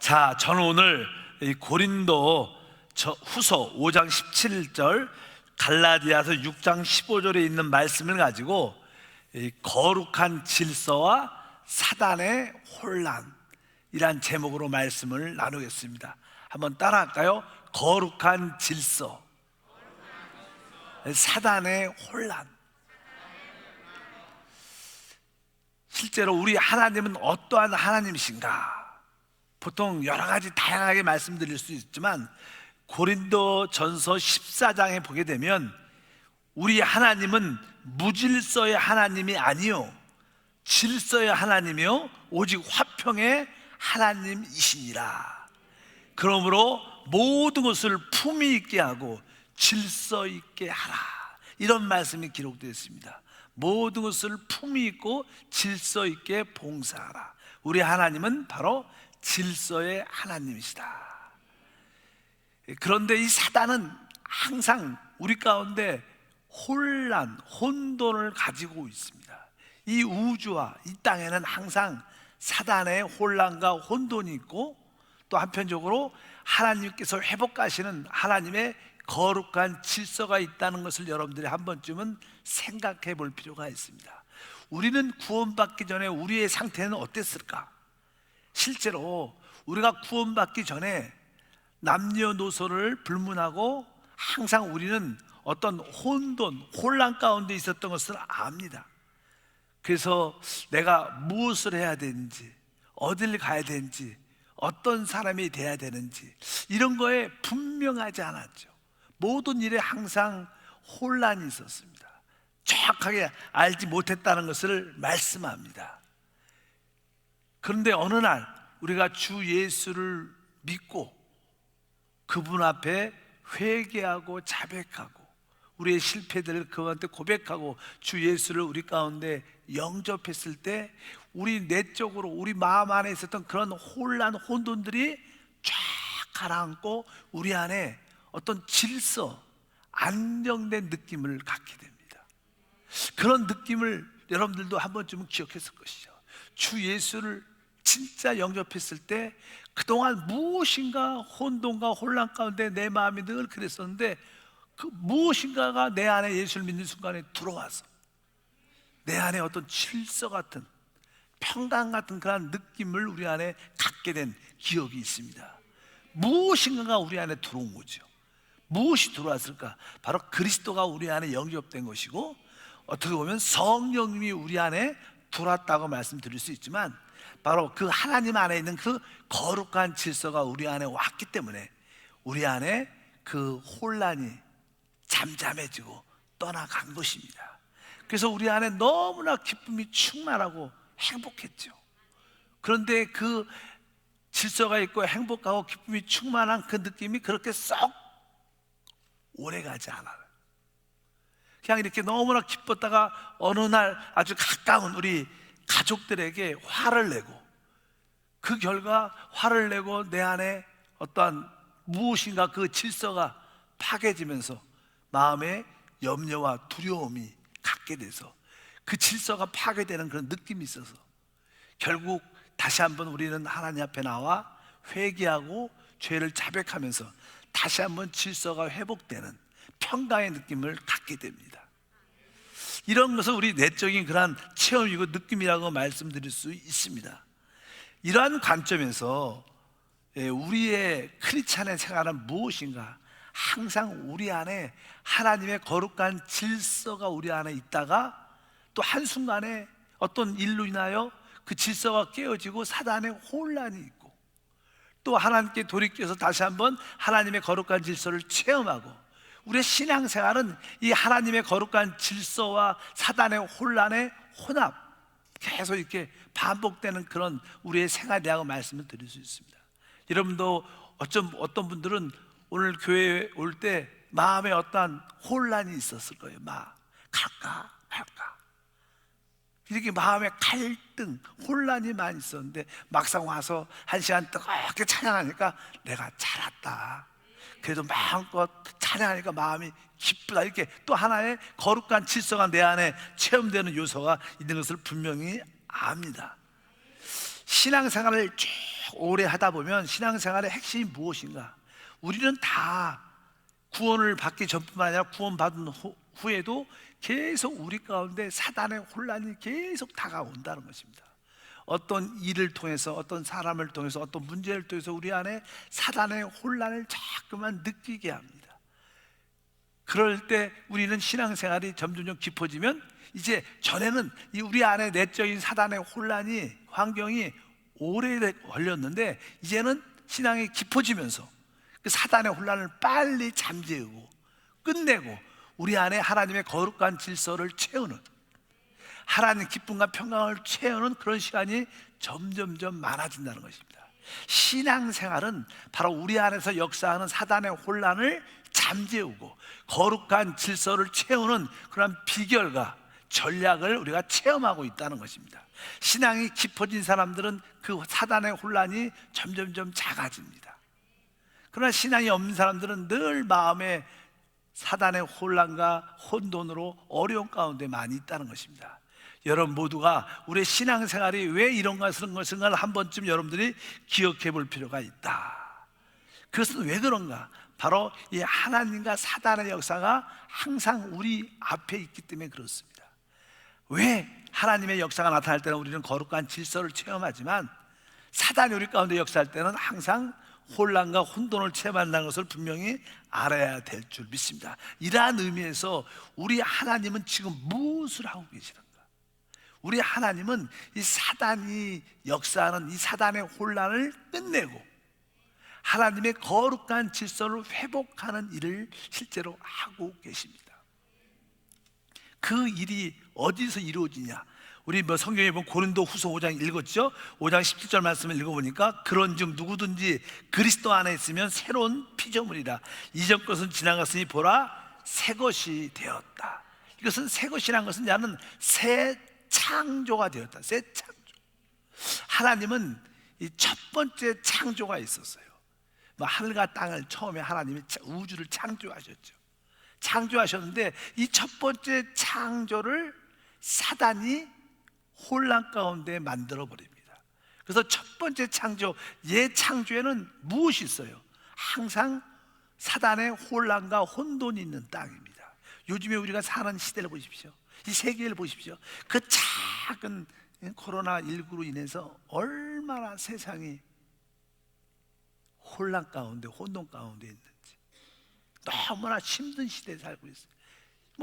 자, 저는 오늘 이 고린도 후서 5장 17절, 갈라디아서 6장 15절에 있는 말씀을 가지고 이 거룩한 질서와 사단의 혼란이란 제목으로 말씀을 나누겠습니다. 한번 따라할까요? 거룩한 질서, 사단의 혼란. 실제로 우리 하나님은 어떠한 하나님이신가? 보통 여러 가지 다양하게 말씀드릴 수 있지만 고린도 전서 14장에 보게 되면 우리 하나님은 무질서의 하나님이 아니요 질서의 하나님이요 오직 화평의 하나님이시니라. 그러므로 모든 것을 품위 있게 하고 질서 있게 하라, 이런 말씀이 기록되어 있습니다. 모든 것을 품위 있고 질서 있게 봉사하라. 우리 하나님은 바로 질서의 하나님이시다. 그런데 이 사단은 항상 우리 가운데 혼란, 혼돈을 가지고 있습니다. 이 우주와 이 땅에는 항상 사단의 혼란과 혼돈이 있고, 또 한편적으로 하나님께서 회복하시는 하나님의 거룩한 질서가 있다는 것을 여러분들이 한 번쯤은 생각해 볼 필요가 있습니다. 우리는 구원받기 전에 우리의 상태는 어땠을까? 실제로 우리가 구원받기 전에 남녀노소를 불문하고 항상 우리는 어떤 혼란 가운데 있었던 것을 압니다. 그래서 내가 무엇을 해야 되는지, 어딜 가야 되는지, 어떤 사람이 돼야 되는지, 이런 거에 분명하지 않았죠. 모든 일에 항상 혼란이 있었습니다. 정확하게 알지 못했다는 것을 말씀합니다. 그런데 어느 날 우리가 주 예수를 믿고 그분 앞에 회개하고 자백하고 우리의 실패들을 그분한테 고백하고 주 예수를 우리 가운데 영접했을 때 우리 내적으로 우리 마음 안에 있었던 그런 혼란, 혼돈들이 쫙 가라앉고 우리 안에 어떤 질서, 안정된 느낌을 갖게 됩니다. 그런 느낌을 여러분들도 한 번쯤은 기억했을 것이죠. 주 예수를 진짜 영접했을 때 그동안 무엇인가 혼돈과 혼란 가운데 내 마음이 늘 그랬었는데, 그 무엇인가가 내 안에 예수를 믿는 순간에 들어와서 내 안에 어떤 질서 같은, 평강 같은 그런 느낌을 우리 안에 갖게 된 기억이 있습니다. 무엇인가가 우리 안에 들어온 거죠. 무엇이 들어왔을까? 바로 그리스도가 우리 안에 영접된 것이고, 어떻게 보면 성령님이 우리 안에 들어왔다고 말씀드릴 수 있지만, 바로 그 하나님 안에 있는 그 거룩한 질서가 우리 안에 왔기 때문에 우리 안에 그 혼란이 잠잠해지고 떠나간 것입니다. 그래서 우리 안에 너무나 기쁨이 충만하고 행복했죠. 그런데 그 질서가 있고 행복하고 기쁨이 충만한 그 느낌이 그렇게 썩 오래가지 않아요. 그냥 이렇게 너무나 기뻤다가 어느 날 아주 가까운 우리 가족들에게 화를 내고, 그 결과 화를 내고 내 안에 어떠한 무엇인가 그 질서가 파괴지면서 마음에 염려와 두려움이 갖게 돼서 그 질서가 파괴되는 그런 느낌이 있어서 결국 다시 한번 우리는 하나님 앞에 나와 회개하고 죄를 자백하면서 다시 한번 질서가 회복되는 평강의 느낌을 갖게 됩니다. 이런 것은 우리 내적인 그런 체험이고 느낌이라고 말씀드릴 수 있습니다. 이러한 관점에서 우리의 크리스찬의 생활은 무엇인가? 항상 우리 안에 하나님의 거룩한 질서가 우리 안에 있다가 또 한순간에 어떤 일로 인하여 그 질서가 깨어지고 사단의 혼란이 있고, 또 하나님께 돌이켜서 다시 한번 하나님의 거룩한 질서를 체험하고, 우리의 신앙생활은 이 하나님의 거룩한 질서와 사단의 혼란의 혼합, 계속 이렇게 반복되는 그런 우리의 생활이라고 말씀을 드릴 수 있습니다. 여러분도 어떤 분들은 오늘 교회에 올 때 마음에 어떠한 혼란이 있었을 거예요. 갈까 말까, 이렇게 마음에 갈등, 혼란이 많이 있었는데 막상 와서 한 시간 뜨겁게 찬양하니까 내가 잘 왔다, 그래도 마음껏 찬양하니까 마음이 기쁘다, 이렇게 또 하나의 거룩한 질서가 내 안에 체험되는 요소가 있는 것을 분명히 압니다. 신앙생활을 쭉 오래 하다 보면 신앙생활의 핵심이 무엇인가? 우리는 다 구원을 받기 전뿐만 아니라 구원받은 후에도 계속 우리 가운데 사단의 혼란이 계속 다가온다는 것입니다. 어떤 일을 통해서, 어떤 사람을 통해서, 어떤 문제를 통해서 우리 안에 사단의 혼란을 자꾸만 느끼게 합니다. 그럴 때 우리는 신앙생활이 점점 깊어지면, 이제 전에는 우리 안에 내적인 사단의 혼란이, 환경이 오래 걸렸는데, 이제는 신앙이 깊어지면서 그 사단의 혼란을 빨리 잠재우고 끝내고 우리 안에 하나님의 거룩한 질서를 채우는, 하나님 기쁨과 평강을 채우는 그런 시간이 점점점 많아진다는 것입니다. 신앙생활은 바로 우리 안에서 역사하는 사단의 혼란을 잠재우고 거룩한 질서를 채우는 그런 비결과 전략을 우리가 체험하고 있다는 것입니다. 신앙이 깊어진 사람들은 그 사단의 혼란이 점점점 작아집니다. 그러나 신앙이 없는 사람들은 늘 마음에 사단의 혼란과 혼돈으로 어려운 가운데 많이 있다는 것입니다. 여러분 모두가 우리의 신앙생활이 왜 이런 것인가를 한 번쯤 여러분들이 기억해 볼 필요가 있다. 그것은 왜 그런가? 바로 이 하나님과 사단의 역사가 항상 우리 앞에 있기 때문에 그렇습니다. 왜 하나님의 역사가 나타날 때는 우리는 거룩한 질서를 체험하지만 사단이 우리 가운데 역사할 때는 항상 혼란과 혼돈을 체험한다는 것을 분명히 알아야 될 줄 믿습니다. 이러한 의미에서 우리 하나님은 지금 무엇을 하고 계시는가? 우리 하나님은 이 사단이 역사하는 이 사단의 혼란을 끝내고 하나님의 거룩한 질서를 회복하는 일을 실제로 하고 계십니다. 그 일이 어디서 이루어지냐? 우리 성경에 보면 고린도 후서 5장 읽었죠? 5장 17절 말씀을 읽어보니까 그런즉 누구든지 그리스도 안에 있으면 새로운 피조물이라. 이전 것은 지나갔으니 보라 새 것이 되었다. 이것은 새 것이라는 것은 나는 새 창조가 되었다. 새 창조. 하나님은 이 첫 번째 창조가 있었어요. 하늘과 땅을 처음에 하나님이 우주를 창조하셨죠. 창조하셨는데 이 첫 번째 창조를 사단이 혼란 가운데 만들어 버립니다. 그래서 첫 번째 창조, 옛 창조에는 무엇이 있어요? 항상 사단의 혼란과 혼돈이 있는 땅입니다. 요즘에 우리가 사는 시대를 보십시오. 이 세계를 보십시오. 그 작은 코로나19로 인해서 얼마나 세상이 혼란 가운데, 혼돈 가운데 있는지, 너무나 힘든 시대에 살고 있어요.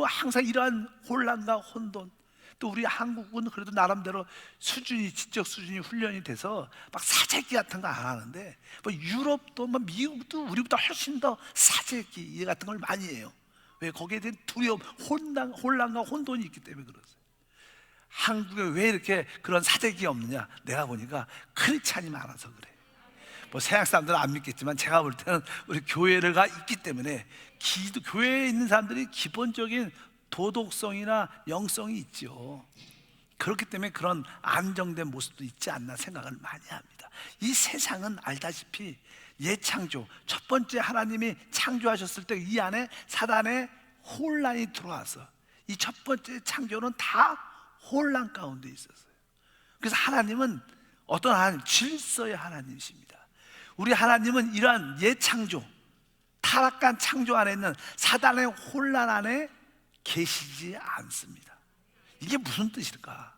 항상 이러한 혼란과 혼돈, 또 우리 한국은 그래도 나름대로 수준이, 지적 수준이 훈련이 돼서 막 사재기 같은 거 안 하는데, 유럽도 미국도 우리보다 훨씬 더 사재기 같은 걸 많이 해요. 왜? 거기에 대한 두려움, 혼란과 혼돈이 있기 때문에 그렇어요. 한국에 왜 이렇게 그런 사재기 없느냐? 내가 보니까 크리스찬이 많아서 그래. 서양 사람들은 안 믿겠지만 제가 볼 때는 우리 교회가 있기 때문에, 교회에 있는 사람들이 기본적인 도덕성이나 영성이 있죠. 그렇기 때문에 그런 안정된 모습도 있지 않나 생각을 많이 합니다. 이 세상은 알다시피 예창조, 첫 번째 하나님이 창조하셨을 때 이 안에 사단의 혼란이 들어와서 이 첫 번째 창조는 다 혼란 가운데 있었어요. 그래서 하나님은 어떤 하나님? 질서의 하나님이십니다. 우리 하나님은 이러한 예창조, 타락한 창조 안에 있는 사단의 혼란 안에 계시지 않습니다. 이게 무슨 뜻일까?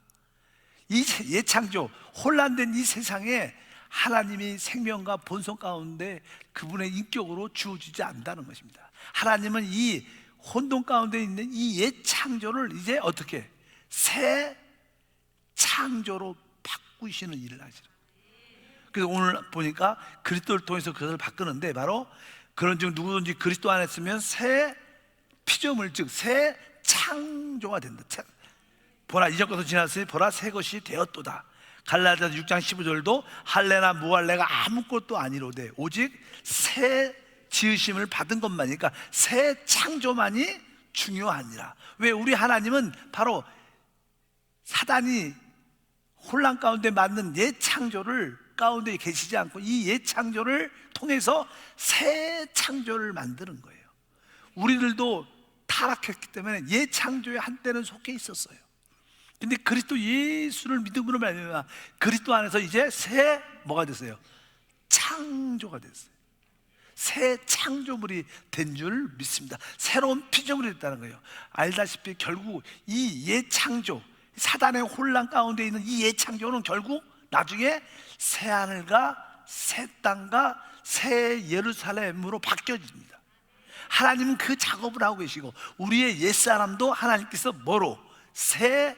이 예창조, 혼란된 이 세상에 하나님이 생명과 본성 가운데 그분의 인격으로 주어지지 않는다는 것입니다. 하나님은 이 혼돈 가운데 있는 이 예창조를 이제 어떻게 새 창조로 바꾸시는 일을 하시는. 그래서 오늘 보니까 그리스도를 통해서 그것을 바꾸는데, 바로 그런즉 누구든지 그리스도 안에 있으면 새 피조물, 즉 새 창조가 된다. 보라 이전 것은 지났으니 보라 새 것이 되었도다. 갈라디아서 6장 15절도 할례나 무할례가 아무것도 아니로되 오직 새 지으심을 받은 것만이니까 새 창조만이 중요하니라. 왜? 우리 하나님은 바로 사단이 혼란 가운데 만든 옛 창조를 가운데 계시지 않고 이 옛 창조를 통해서 새 창조를 만드는 거예요. 우리들도 타락했기 때문에 옛 창조에 한때는 속해 있었어요. 근데 그리스도 예수를 믿음으로 말미암아 그리스도 안에서 이제 새 뭐가 됐어요? 창조가 됐어요. 새 창조물이 된 줄 믿습니다. 새로운 피조물이 됐다는 거예요. 알다시피 결국 이 예창조, 사단의 혼란 가운데 있는 이 예창조는 결국 나중에 새하늘과 새 땅과 새 예루살렘으로 바뀌어집니다. 하나님은 그 작업을 하고 계시고, 우리의 옛사람도 하나님께서 뭐로? 새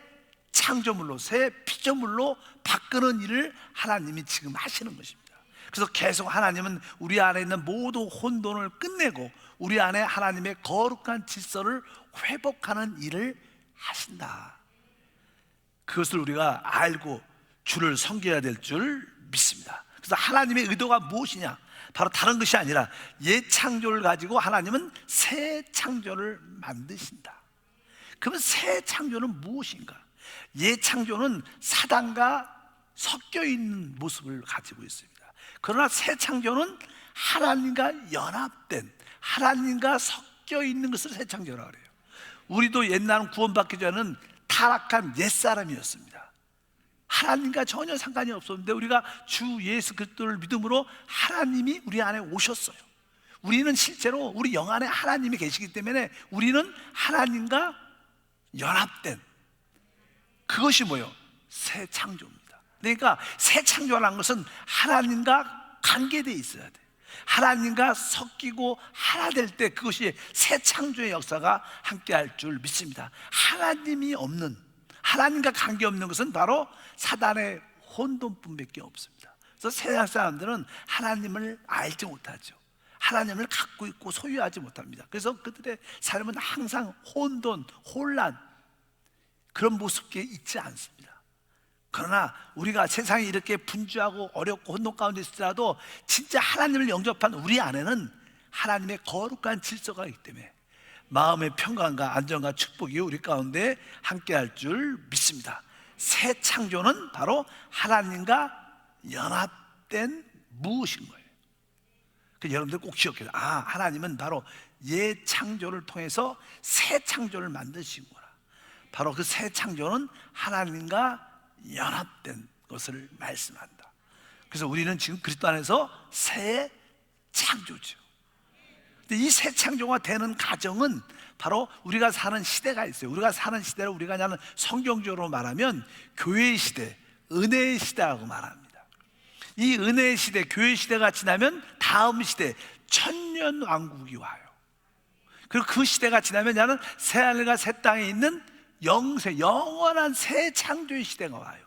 창조물로, 새 피조물로 바꾸는 일을 하나님이 지금 하시는 것입니다. 그래서 계속 하나님은 우리 안에 있는 모든 혼돈을 끝내고 우리 안에 하나님의 거룩한 질서를 회복하는 일을 하신다. 그것을 우리가 알고 주를 섬겨야 될 줄 믿습니다. 그래서 하나님의 의도가 무엇이냐? 바로 다른 것이 아니라 예창조를 가지고 하나님은 새 창조를 만드신다. 그러면 새 창조는 무엇인가? 예창조는 사단과 섞여 있는 모습을 가지고 있습니다. 그러나 새 창조는 하나님과 연합된, 하나님과 섞여 있는 것을 새 창조라고 그래요. 우리도 옛날은 구원받기 전에는 타락한 옛사람이었습니다. 하나님과 전혀 상관이 없었는데 우리가 주 예수 그리스도를 믿음으로 하나님이 우리 안에 오셨어요. 우리는 실제로 우리 영 안에 하나님이 계시기 때문에 우리는 하나님과 연합된, 그것이 뭐예요? 새 창조입니다. 그러니까 새 창조라는 것은 하나님과 관계되어 있어야 돼. 하나님과 섞이고 하나 될 때 그것이 새 창조의 역사가 함께할 줄 믿습니다. 하나님이 없는, 하나님과 관계없는 것은 바로 사단의 혼돈뿐밖에 없습니다. 그래서 세상 사람들은 하나님을 알지 못하죠. 하나님을 갖고 있고 소유하지 못합니다. 그래서 그들의 삶은 항상 혼돈, 혼란, 그런 모습에 있지 않습니다. 그러나 우리가 세상이 이렇게 분주하고 어렵고 혼돈 가운데 있을지라도 진짜 하나님을 영접한 우리 안에는 하나님의 거룩한 질서가 있기 때문에 마음의 평강과 안정과 축복이 우리 가운데 함께할 줄 믿습니다. 새 창조는 바로 하나님과 연합된 무엇인 거예요. 그래서 여러분들 꼭 기억해요. 하나님은 바로 예창조를 통해서 새 창조를 만드시구나. 바로 그 새 창조는 하나님과 연합된 것을 말씀한다. 그래서 우리는 지금 그리스도 안에서 새 창조죠. 근데 이 새 창조가 되는 과정은 바로 우리가 사는 시대가 있어요. 우리가 사는 시대를 우리가 그냥 성경적으로 말하면 교회의 시대, 은혜의 시대라고 말합니다. 이 은혜의 시대, 교회 시대가 지나면 다음 시대, 천년왕국이 와요. 그리고 그 시대가 지나면 나는 새하늘과 새 땅에 있는 영세, 영원한 새 창조의 시대가 와요.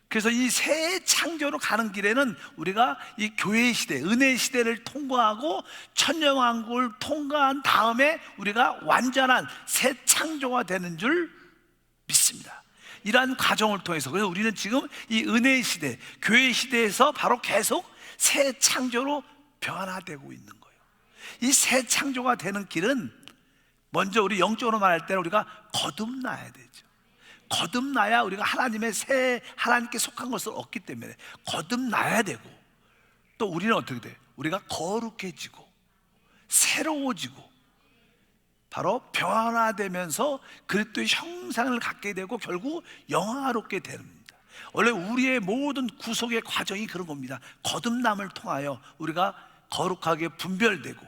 그래서 이 새 창조로 가는 길에는 우리가 이 교회의 시대, 은혜의 시대를 통과하고 천년왕국을 통과한 다음에 우리가 완전한 새 창조가 되는 줄 믿습니다. 이러한 과정을 통해서, 그래서 우리는 지금 이 은혜의 시대, 교회의 시대에서 바로 계속 새 창조로 변화되고 있는 거예요. 이 새 창조가 되는 길은 먼저 우리 영적으로 말할 때는 우리가 거듭나야 되죠. 거듭나야 우리가 하나님의 하나님께 속한 것을 얻기 때문에 거듭나야 되고, 또 우리는 어떻게 돼? 우리가 거룩해지고 새로워지고 바로 변화되면서 그리스도의 형상을 갖게 되고 결국 영화롭게 됩니다. 원래 우리의 모든 구속의 과정이 그런 겁니다. 거듭남을 통하여 우리가 거룩하게 분별되고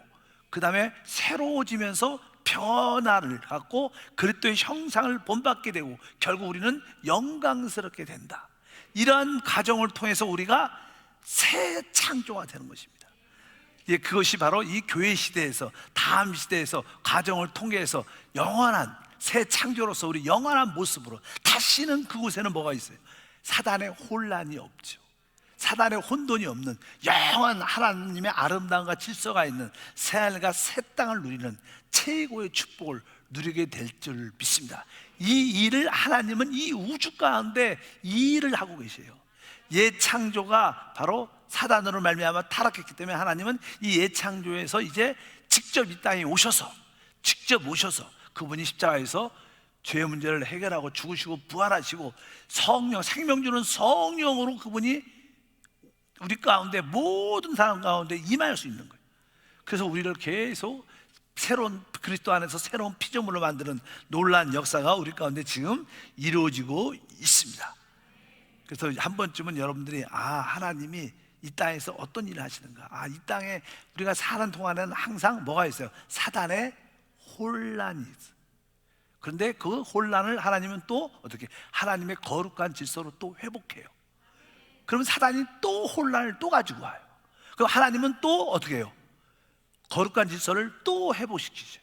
그 다음에 새로워지면서 변화를 갖고 그리스도의 형상을 본받게 되고 결국 우리는 영광스럽게 된다. 이러한 과정을 통해서 우리가 새 창조가 되는 것입니다. 그것이 바로 이 교회 시대에서, 다음 시대에서 과정을 통해서 영원한 새 창조로서 우리 영원한 모습으로 다시는 그곳에는 뭐가 있어요? 사단의 혼란이 없죠. 사단의 혼돈이 없는 영원한 하나님의 아름다움과 질서가 있는 새하늘과 새 땅을 누리는 최고의 축복을 누리게 될 줄 믿습니다. 이 일을 하나님은 이 우주 가운데 이 일을 하고 계세요. 예창조가 바로 사단으로 말미암아 타락했기 때문에 하나님은 이 예창조에서 이제 직접 이 땅에 오셔서 그분이 십자가에서 죄의 문제를 해결하고 죽으시고 부활하시고 성령, 생명 주는 성령으로 그분이 우리 가운데 모든 사람 가운데 임할 수 있는 거예요. 그래서 우리를 계속 새로운 그리스도 안에서 새로운 피조물로 만드는 놀라운 역사가 우리 가운데 지금 이루어지고 있습니다. 그래서 한 번쯤은 여러분들이 하나님이 이 땅에서 어떤 일을 하시는가? 이 땅에 우리가 사는 동안에는 항상 뭐가 있어요? 사단의 혼란이 있어요. 그런데 그 혼란을 하나님은 또 어떻게? 하나님의 거룩한 질서로 또 회복해요. 그러면 사단이 또 혼란을 또 가지고 와요. 그럼 하나님은 또 어떻게 해요? 거룩한 질서를 또 회복시키죠.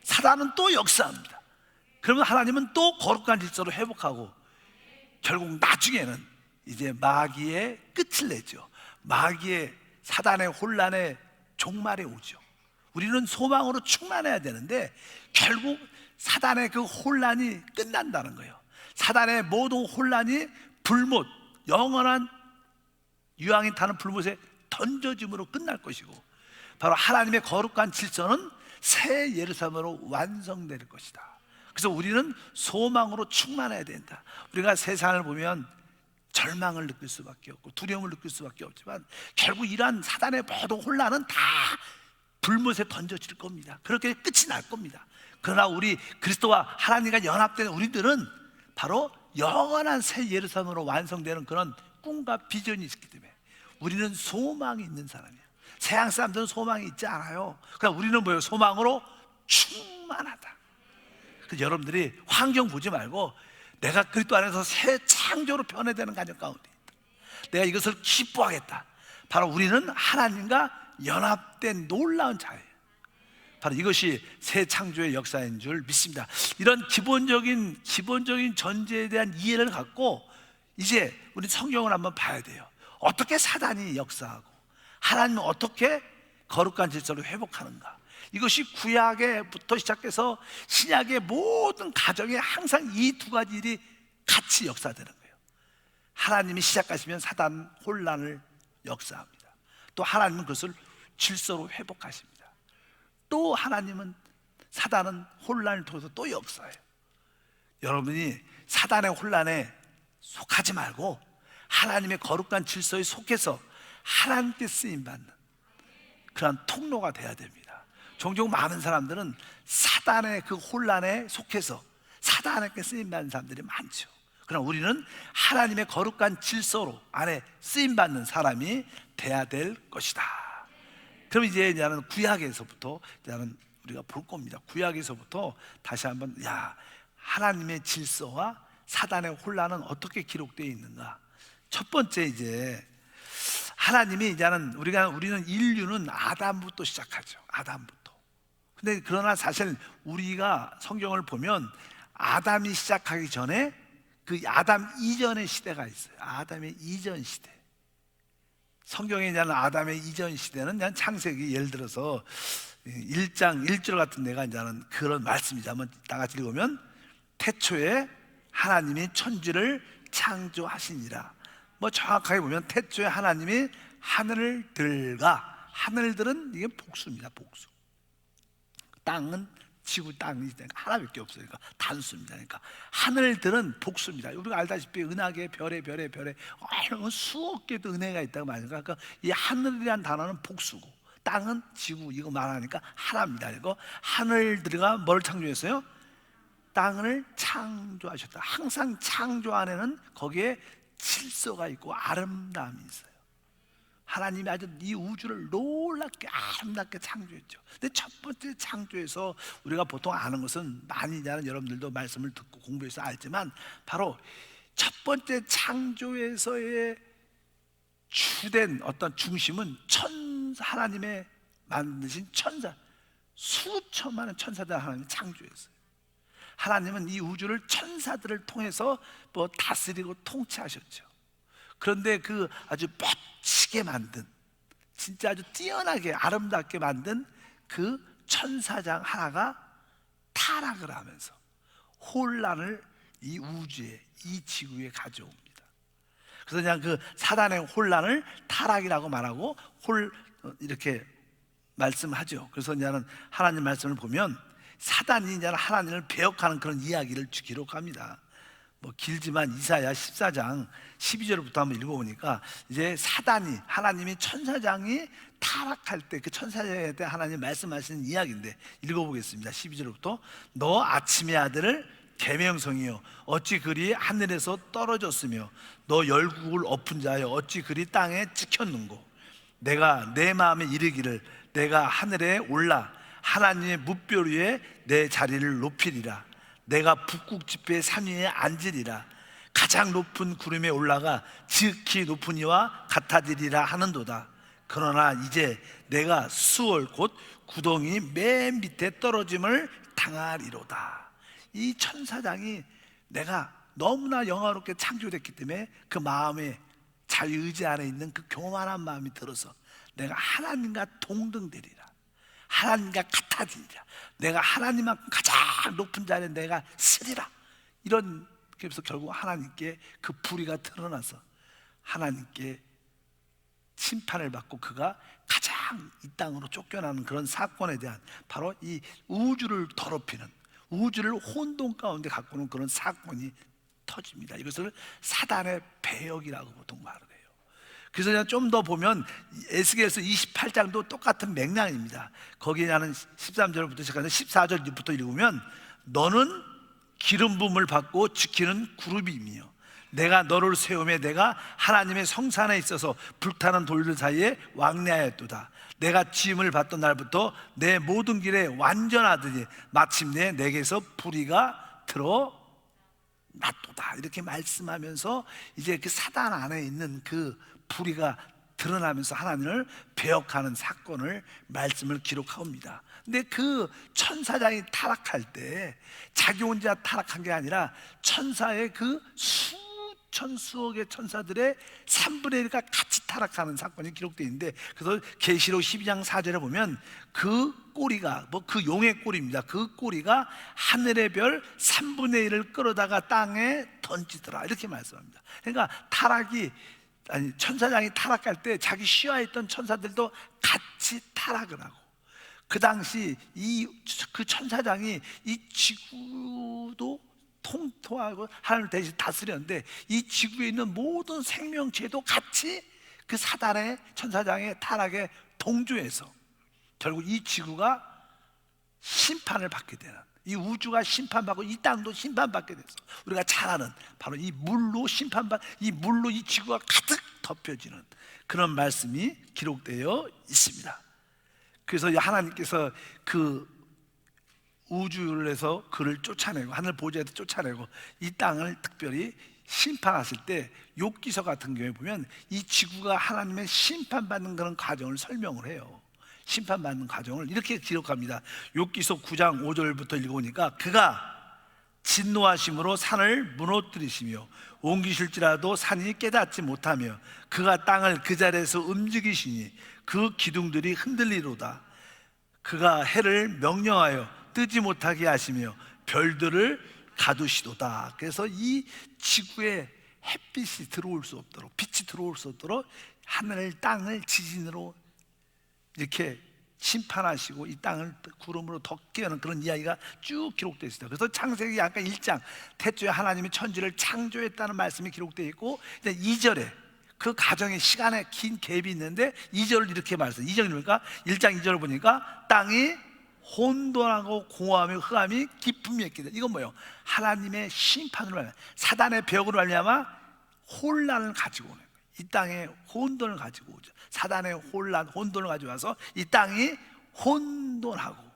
사단은 또 역사합니다. 그러면 하나님은 또 거룩한 질서를 회복하고 결국 나중에는 이제 마귀의 끝을 내죠. 마귀의 사단의 혼란의 종말에 오죠. 우리는 소망으로 충만해야 되는데 결국 사단의 그 혼란이 끝난다는 거예요. 사단의 모든 혼란이 불못, 영원한 유황이 타는 불못에 던져짐으로 끝날 것이고, 바로 하나님의 거룩한 질서는 새 예루살렘으로 완성될 것이다. 그래서 우리는 소망으로 충만해야 된다. 우리가 세상을 보면 절망을 느낄 수밖에 없고 두려움을 느낄 수밖에 없지만 결국 이러한 사단의 모든 혼란은 다 불못에 던져질 겁니다. 그렇게 끝이 날 겁니다. 그러나 우리 그리스도와 하나님과 연합된 우리들은 바로 영원한 새 예루살렘으로 완성되는 그런 꿈과 비전이 있기 때문에 우리는 소망이 있는 사람이에요. 세상 사람들은 소망이 있지 않아요. 그러나 우리는 뭐예요? 소망으로 충만하다. 그래서 여러분들이 환경 보지 말고 내가 그리스도 안에서 새 창조로 변화되는 가정 가운데 있다. 내가 이것을 기뻐하겠다. 바로 우리는 하나님과 연합된 놀라운 자예요. 바로 이것이 새 창조의 역사인 줄 믿습니다. 이런 기본적인 전제에 대한 이해를 갖고 이제 우리 성경을 한번 봐야 돼요. 어떻게 사단이 역사하고 하나님은 어떻게 거룩한 질서를 회복하는가. 이것이 구약에부터 시작해서 신약의 모든 가정에 항상 이 두 가지 일이 같이 역사되는 거예요. 하나님이 시작하시면 사단 혼란을 역사합니다. 또 하나님은 그것을 질서로 회복하십니다. 또 하나님은 사단은 혼란을 통해서 또 역사해요. 여러분이 사단의 혼란에 속하지 말고 하나님의 거룩한 질서에 속해서 하나님께 쓰임받는 그런 통로가 돼야 됩니다. 종종 많은 사람들은 사단의 그 혼란에 속해서 사단에게 쓰임받는 사람들이 많죠. 그러나 우리는 하나님의 거룩한 질서로 안에 쓰임받는 사람이 돼야 될 것이다. 그럼 이제 나는 구약에서부터 나는 우리가 볼 겁니다. 구약에서부터 다시 한번 하나님의 질서와 사단의 혼란은 어떻게 기록되어 있는가. 첫 번째 이제 하나님이 이제는 우리는 인류는 아담부터 시작하죠. 아담부터. 근데 그러나 사실 우리가 성경을 보면 아담이 시작하기 전에 그 아담 이전의 시대가 있어요. 아담의 이전 시대. 성경에 있는 아담의 이전 시대는 그냥 창세기 예를 들어서 1장 1절 같은 데가 이제는 그런 말씀이죠. 한번 다 같이 읽으면 태초에 하나님이 천지를 창조하시니라. 뭐 정확하게 보면 태초에 하나님이 하늘들과 하늘들은 이게 복수입니다. 복수. 땅은 지구 땅이 하나밖에 없어요. 그러니까 단수입니다. 그러니까 하늘들은 복수입니다. 우리가 알다시피 은하계 별에 수억 개도 은혜가 있다고 말합니다. 그러니까 이 하늘이란 단어는 복수고 땅은 지구 이거 말하니까 하나입니다. 그리고 하늘들과 뭘 창조했어요? 땅을 창조하셨다. 항상 창조 안에는 거기에 질서가 있고 아름다움이 있어요. 하나님이 아주 이 우주를 놀랍게 아름답게 창조했죠. 근데 첫 번째 창조에서 우리가 보통 아는 것은 많이 아는 여러분들도 말씀을 듣고 공부해서 알지만 바로 첫 번째 창조에서의 주된 어떤 중심은 하나님의 만드신 천사, 수천만의 천사들 하나님이 창조했어요. 하나님은 이 우주를 천사들을 통해서 다스리고 통치하셨죠. 그런데 그 아주 멋지게 만든 진짜 아주 뛰어나게 아름답게 만든 그 천사장 하나가 타락을 하면서 혼란을 이 우주에 이 지구에 가져옵니다. 그래서 그냥 그 사단의 혼란을 타락이라고 말하고 이렇게 말씀하죠. 그래서 이제는 하나님 말씀을 보면 사단이 이제 하나님을 배역하는 그런 이야기를 기록합니다. 뭐 길지만 이사야 14장 12절부터 한번 읽어보니까 이제 사단이 하나님이 천사장이 타락할 때 그 천사장에 대해 하나님 말씀하시는 이야기인데 읽어보겠습니다. 12절부터 너 아침의 아들을 계명성이요 어찌 그리 하늘에서 떨어졌으며 너 열국을 엎은 자여 어찌 그리 땅에 찍혔는고. 내가 내 마음에 이르기를 내가 하늘에 올라 하나님의 뭇별 위에 내 자리를 높이리라. 내가 북극 지폐의 산 위에 앉으리라. 가장 높은 구름에 올라가 지극히 높은 이와 같아지리라 하는도다. 그러나 이제 내가 수월 곧 구덩이 맨 밑에 떨어짐을 당하리로다. 이 천사장이 내가 너무나 영화롭게 창조됐기 때문에 그 마음에 자유의지 안에 있는 그 교만한 마음이 들어서 내가 하나님과 동등되리라, 하나님과 같아지리라, 내가 하나님만큼 가장 높은 자리에 내가 쓰리라. 이런, 그래서 결국 하나님께 그 불의가 드러나서 하나님께 심판을 받고 그가 가장 이 땅으로 쫓겨나는 그런 사건에 대한, 바로 이 우주를 더럽히는, 우주를 혼돈 가운데 갖고 오는 그런 사건이 터집니다. 이것을 사단의 배역이라고 보통 말을 해요. 그래서 좀 더 보면 에스겔서 28장도 똑같은 맥락입니다. 거기에 나는 13절부터 시작해서 14절부터 읽으면 너는 기름 부음을 받고 지키는 그룹이며 내가 너를 세우며 내가 하나님의 성산에 있어서 불타는 돌들 사이에 왕래하였도다. 내가 지음을 받던 날부터 내 모든 길에 완전하더니 마침내 내게서 불의가 드러났도다. 이렇게 말씀하면서 이제 그 사단 안에 있는 그 불의가 드러나면서 하나님을 배역하는 사건을, 말씀을 기록합니다. 근데 그 천사장이 타락할 때 자기 혼자 타락한 게 아니라 천사의 그 수천 수억의 천사들의 3분의 1가 같이 타락하는 사건이 기록되어 있는데, 그래서 계시록 12장 4절에 보면 그 꼬리가, 그 용의 꼬리입니다. 그 꼬리가 하늘의 별 3분의 1을 끌어다가 땅에 던지더라, 이렇게 말씀합니다. 그러니까 천사장이 타락할 때 자기 시화했던 천사들도 같이 타락을 하고, 그 당시 그 천사장이 이 지구도 통토하고 하나님을 대신 다스렸는데 이 지구에 있는 모든 생명체도 같이 그 사단의, 천사장의 타락에 동조해서 결국 이 지구가 심판을 받게 되는, 이 우주가 심판받고 이 땅도 심판받게 돼서 우리가 잘 아는 바로 이 물로 이 물로 이 지구가 가득 덮여지는 그런 말씀이 기록되어 있습니다. 그래서 하나님께서 그 우주를 해서 그를 쫓아내고 하늘 보좌에서 쫓아내고 이 땅을 특별히 심판하실 때 욥기서 같은 경우에 보면 이 지구가 하나님의 심판받는 그런 과정을 설명을 해요. 심판받는 과정을 이렇게 기록합니다. 욥기서 9장 5절부터 읽어보니까 그가 진노하심으로 산을 무너뜨리시며 옮기실지라도 산이 깨닫지 못하며 그가 땅을 그 자리에서 움직이시니 그 기둥들이 흔들리로다. 그가 해를 명령하여 뜨지 못하게 하시며 별들을 가두시도다. 그래서 이 지구에 햇빛이 들어올 수 없도록, 빛이 들어올 수 없도록 하늘 땅을 지진으로 이렇게 심판하시고 이 땅을 구름으로 덮게 하는 그런 이야기가 쭉 기록되어 있습니다. 그래서 창세기 아까 1장 태초에 하나님이 천지를 창조했다는 말씀이 기록되어 있고, 이제 2절에 그 가정의 시간에 긴 갭이 있는데 2절을 이렇게 말씀해요. 2절이 뭡니까? 1장 2절을 보니까 땅이 혼돈하고 공허하며 흑암이 깊음이 있게 돼. 이건 뭐예요? 하나님의 심판으로 말미암아, 사단의 벽으로 말미암아 혼란을 가지고 오는 거예요. 이 땅에 혼돈을 가지고 오죠. 사단의 혼돈을 가지고 와서 이 땅이 혼돈하고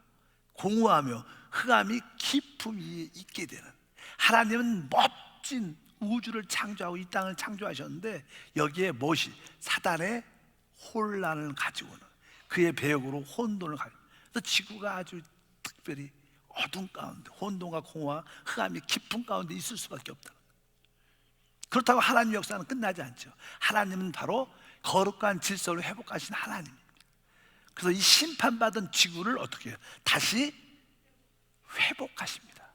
공허하며 흑암이 깊음 위에 있게 되는, 하나님은 멋진 우주를 창조하고 이 땅을 창조하셨는데 여기에 무엇이? 사단의 혼란을 가지고 오는, 그의 배역으로 혼돈을 가지고, 그래서 지구가 아주 특별히 어둠 가운데, 혼돈과 공허와 흑암이 깊은 가운데 있을 수밖에 없다. 그렇다고 하나님 역사는 끝나지 않죠. 하나님은 바로 거룩한 질서를 회복하신 하나님입니다. 그래서 이 심판받은 지구를 어떻게 해요? 다시 회복하십니다.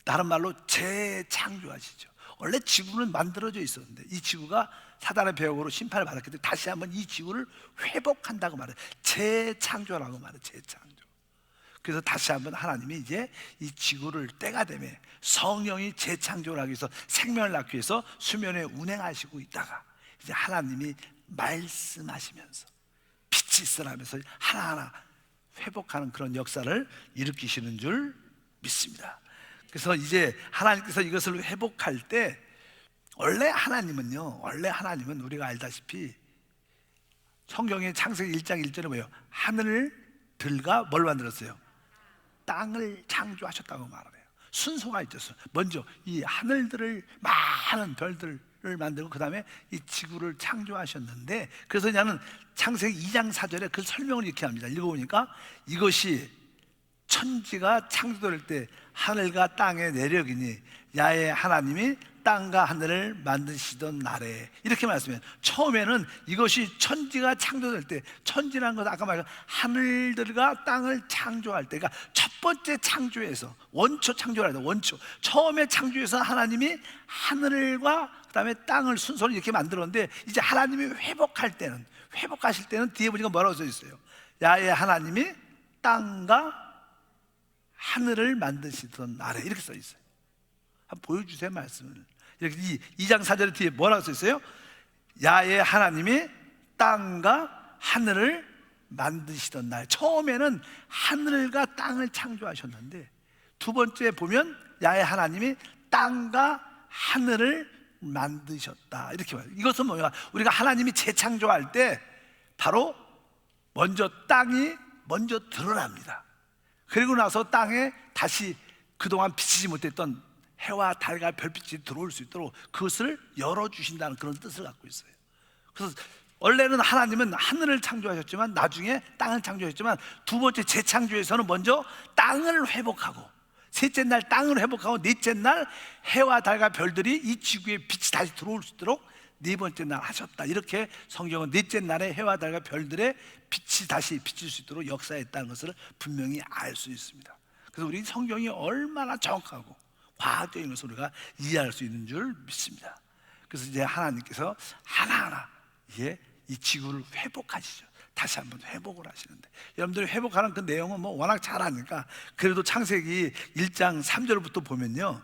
다른 말로 재창조하시죠. 원래 지구는 만들어져 있었는데 이 지구가 사단의 배역으로 심판을 받았기 때문에 다시 한번 이 지구를 회복한다고 말해요. 재창조라고 말해요. 재창조. 그래서 다시 한번 하나님이 이제 이 지구를 때가 되면 성령이 재창조를 하기 위해서, 생명을 낳기 위해서 수면에 운행하시고 있다가 이제 하나님이 말씀하시면서 빛이 있으라면서 하나하나 회복하는 그런 역사를 일으키시는 줄 믿습니다. 그래서 이제 하나님께서 이것을 회복할 때, 원래 하나님은 우리가 알다시피 성경의 창세기 1장 1절에 뭐예요? 하늘들과 뭘 만들었어요? 땅을 창조하셨다고 말을 해요. 순서가 있었어요. 먼저 이 하늘들을, 많은 별들을 만들고 그 다음에 이 지구를 창조하셨는데, 그래서 나는 창세기 2장 4절에 그 설명을 이렇게 합니다. 읽어보니까 이것이 천지가 창조될 때 하늘과 땅의 내력이니 야훼 하나님이 땅과 하늘을 만드시던 날에, 이렇게 말씀해요. 처음에는 이것이 천지가 창조될 때, 천지라는 것은 아까 말한 하늘들과 땅을 창조할 때, 그러니까 첫 번째 창조에서, 원초 창조를 해요. 원초 처음에 창조해서 하나님이 하늘과 그 다음에 땅을 순서를 이렇게 만들었는데, 이제 하나님이 회복하실 때는 뒤에 보니까 뭐라고 써 있어요? 야훼 하나님이 땅과 하늘을 만드시던 날에, 이렇게 써 있어요. 한번 보여주세요, 말씀을. 이렇게 2장 4절 뒤에 뭐라고 써 있어요? 야훼 하나님이 땅과 하늘을 만드시던 날. 처음에는 하늘과 땅을 창조하셨는데, 두 번째 보면 야훼 하나님이 땅과 하늘을 만드셨다, 이렇게 말해요. 이것은 뭐야? 우리가 하나님이 재창조할 때 바로 먼저 땅이 먼저 드러납니다. 그리고 나서 땅에 다시 그동안 비치지 못했던 해와 달과 별빛이 들어올 수 있도록 그것을 열어주신다는 그런 뜻을 갖고 있어요. 그래서 원래는 하나님은 하늘을 창조하셨지만, 나중에 땅을 창조하셨지만, 두 번째 재창조에서는 먼저 땅을 회복하고, 셋째 날 땅을 회복하고, 넷째 날 해와 달과 별들이 이 지구에 빛이 다시 들어올 수 있도록 네 번째 날 하셨다. 이렇게 성경은 넷째 날에 해와 달과 별들의 빛이 다시 비칠 수 있도록 역사했다는 것을 분명히 알 수 있습니다. 그래서 우리 성경이 얼마나 정확하고 과학적인 것을 우리가 이해할 수 있는 줄 믿습니다. 그래서 이제 하나님께서 하나하나 이 지구를 회복하시죠. 다시 한번 회복을 하시는데, 여러분들이 회복하는 그 내용은 뭐 워낙 잘 아니까, 그래도 창세기 1장 3절부터 보면요,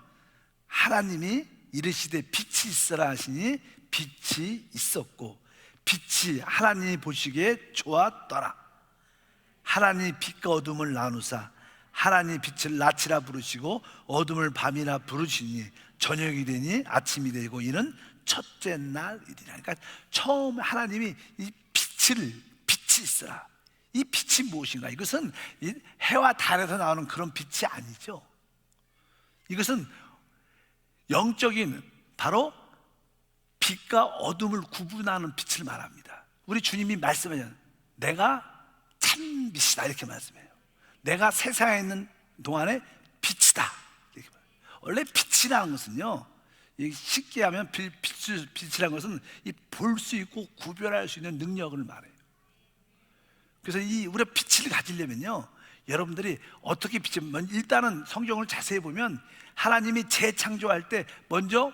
하나님이 이르시되 빛이 있으라 하시니 빛이 있었고, 빛이 하나님이 보시기에 좋았더라. 하나님이 빛과 어둠을 나누사 하나님이 빛을 낮이라 부르시고 어둠을 밤이라 부르시니 저녁이 되니 아침이 되고 이는 첫째 날이니라. 그러니까 처음 하나님이 이 빛이 있으라. 이 빛이 무엇인가? 이것은 이 해와 달에서 나오는 그런 빛이 아니죠. 이것은 영적인, 바로 빛과 어둠을 구분하는 빛을 말합니다. 우리 주님이 말씀하잖아요. 내가 참 빛이다, 이렇게 말씀해요. 내가 세상에 있는 동안에 빛이다, 이렇게 말해요. 원래 빛이라는 것은요, 쉽게 하면 빛이라는 것은 볼 수 있고 구별할 수 있는 능력을 말해요. 그래서 우리가 빛을 가지려면요, 여러분들이 어떻게 일단은 성경을 자세히 보면 하나님이 재창조할 때 먼저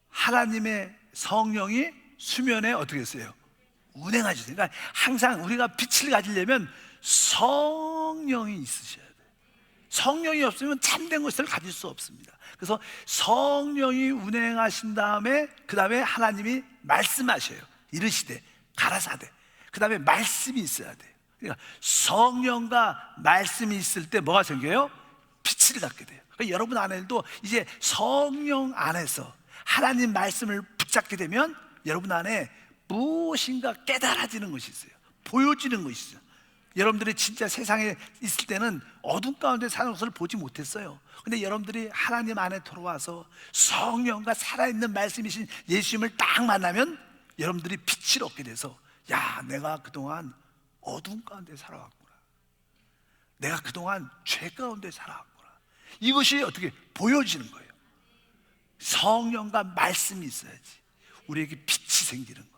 하나님의 성령이 수면에 어떻게 했어요? 운행하셨어요. 그러니까 항상 우리가 빛을 가지려면 성령이 있으셔야 돼요. 성령이 없으면 참된 것을 가질 수 없습니다. 그래서 성령이 운행하신 다음에, 그 다음에 하나님이 말씀하셔요. 이르시되 가라사대. 그 다음에 말씀이 있어야 돼요. 그러니까 성령과 말씀이 있을 때 뭐가 생겨요? 빛을 갖게 돼요. 그러니까 여러분 안에도 이제 성령 안에서 하나님 말씀을 붙잡게 되면 여러분 안에 무엇인가 깨달아지는 것이 있어요. 보여지는 것이 있어요. 여러분들이 진짜 세상에 있을 때는 어둠 가운데 사는 것을 보지 못했어요. 근데 여러분들이 하나님 안에 들어와서 성령과 살아있는 말씀이신 예수님을 딱 만나면 여러분들이 빛을 얻게 돼서, 야, 내가 그동안 어둠 가운데 살아왔구나, 내가 그동안 죄 가운데 살아왔구나, 이것이 어떻게 보여지는 거예요. 성령과 말씀이 있어야지 우리에게 빛이 생기는 거예요.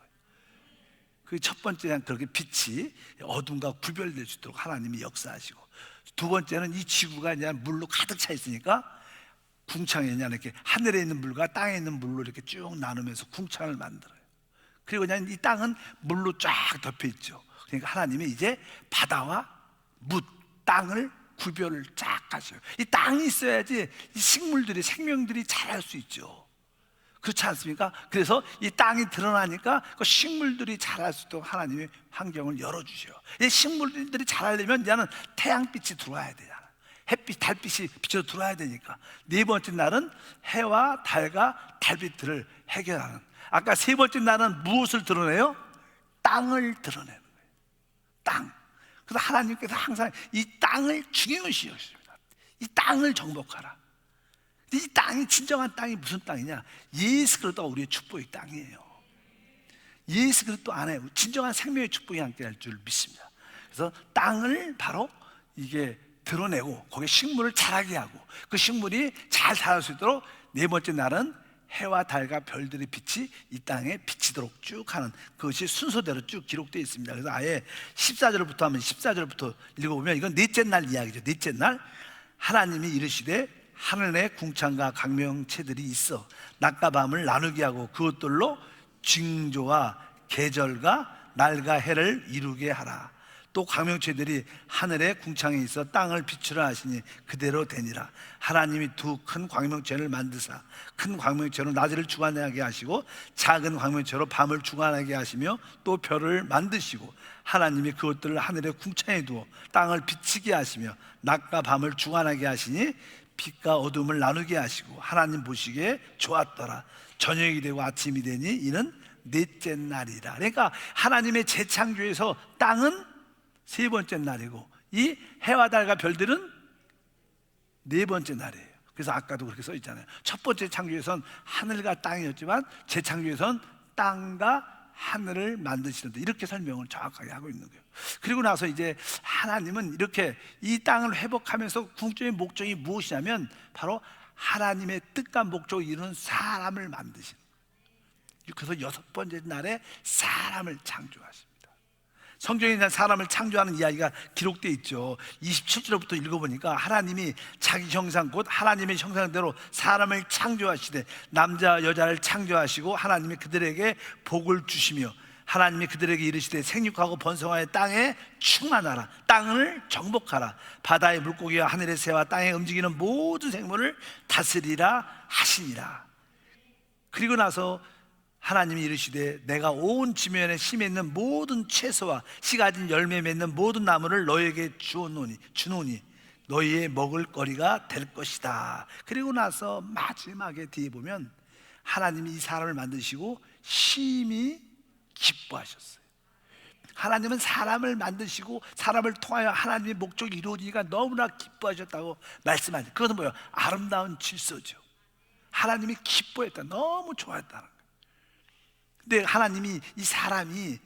그 첫 번째는 그렇게 빛이 어둠과 구별될 수 있도록 하나님이 역사하시고, 두 번째는 이 지구가 이제 물로 가득 차 있으니까 궁창에 이렇게 하늘에 있는 물과 땅에 있는 물로 이렇게 쭉 나누면서 궁창을 만들어요. 그리고 그냥 이 땅은 물로 쫙 덮여 있죠. 그러니까 하나님이 이제 바다와 묻, 땅을 구별을 쫙 하셔요. 이 땅이 있어야지 이 식물들이, 생명들이 자랄 수 있죠. 그렇지 않습니까? 그래서 이 땅이 드러나니까 그 식물들이 자랄 수 있도록 하나님이 환경을 열어주셔요. 이 식물들이 자라려면 이제는 태양빛이 들어와야 되잖아. 햇빛, 달빛이 비춰 들어와야 되니까. 네 번째 날은 해와 달과 달빛들을 해결하는. 아까 세 번째 날은 무엇을 드러내요? 땅을 드러내는 거예요. 땅. 그래서 하나님께서 항상 이 땅을 중요시 여기십니다. 이 땅을 정복하라. 이 땅이 진정한 땅이 무슨 땅이냐? 예수 그리스도가 우리의 축복의 땅이에요. 예수 그리스도 안에 진정한 생명의 축복이 함께할 줄 믿습니다. 그래서 땅을 바로 이게 드러내고 거기에 식물을 자라게 하고 그 식물이 잘 자랄 수 있도록 네 번째 날은 해와 달과 별들의 빛이 이 땅에 비치도록 쭉 하는 그것이 순서대로 쭉 기록되어 있습니다. 그래서 아예 14절부터 하면 14절부터 읽어보면 이건 넷째 날 이야기죠. 넷째 날 하나님이 이르시되 하늘에 궁창과 광명체들이 있어 낮과 밤을 나누게 하고 그것들로 징조와 계절과 날과 해를 이루게 하라. 또 광명체들이 하늘의 궁창에 있어 땅을 비추라 하시니 그대로 되니라. 하나님이 두 큰 광명체를 만드사 큰 광명체로 낮을 주관하게 하시고 작은 광명체로 밤을 주관하게 하시며 또 별을 만드시고 하나님이 그것들을 하늘의 궁창에 두어 땅을 비치게 하시며 낮과 밤을 주관하게 하시니 빛과 어둠을 나누게 하시고 하나님 보시기에 좋았더라. 저녁이 되고 아침이 되니 이는 넷째 날이라. 그러니까 하나님의 재창조에서 땅은 세 번째 날이고 이 해와 달과 별들은 네 번째 날이에요. 그래서 아까도 그렇게 써 있잖아요. 첫 번째 창조에선 하늘과 땅이었지만 재창조에선 땅과 하늘을 만드시는데 이렇게 설명을 정확하게 하고 있는 거예요. 그리고 나서 이제 하나님은 이렇게 이 땅을 회복하면서 궁극적인 목적이 무엇이냐면 바로 하나님의 뜻과 목적을 이루는 사람을 만드시는 거예요. 그래서 여섯 번째 날에 사람을 창조하십니다. 성경에 사람을 창조하는 이야기가 기록되어 있죠. 27절부터 읽어보니까 하나님이 자기 형상 곧 하나님의 형상대로 사람을 창조하시되 남자 여자를 창조하시고 하나님이 그들에게 복을 주시며 하나님이 그들에게 이르시되 생육하고 번성하여 땅에 충만하라. 땅을 정복하라. 바다의 물고기와 하늘의 새와 땅에 움직이는 모든 생물을 다스리라 하시니라. 그리고 나서 하나님이 이르시되 내가 온 지면에 심에 있는 모든 채소와 씨 가진 열매 맺는 모든 나무를 너에게 주노니 너희의 먹을 거리가 될 것이다. 그리고 나서 마지막에 뒤에 보면 하나님이 이 사람을 만드시고 심히 기뻐하셨어요. 하나님은 사람을 만드시고 사람을 통하여 하나님의 목적이 이루어지니까 너무나 기뻐하셨다고 말씀하죠. 그것은 뭐예요? 아름다운 질서죠. 하나님이 기뻐했다. 너무 좋아했다는 거예요. 근데 하나님이 이 사람이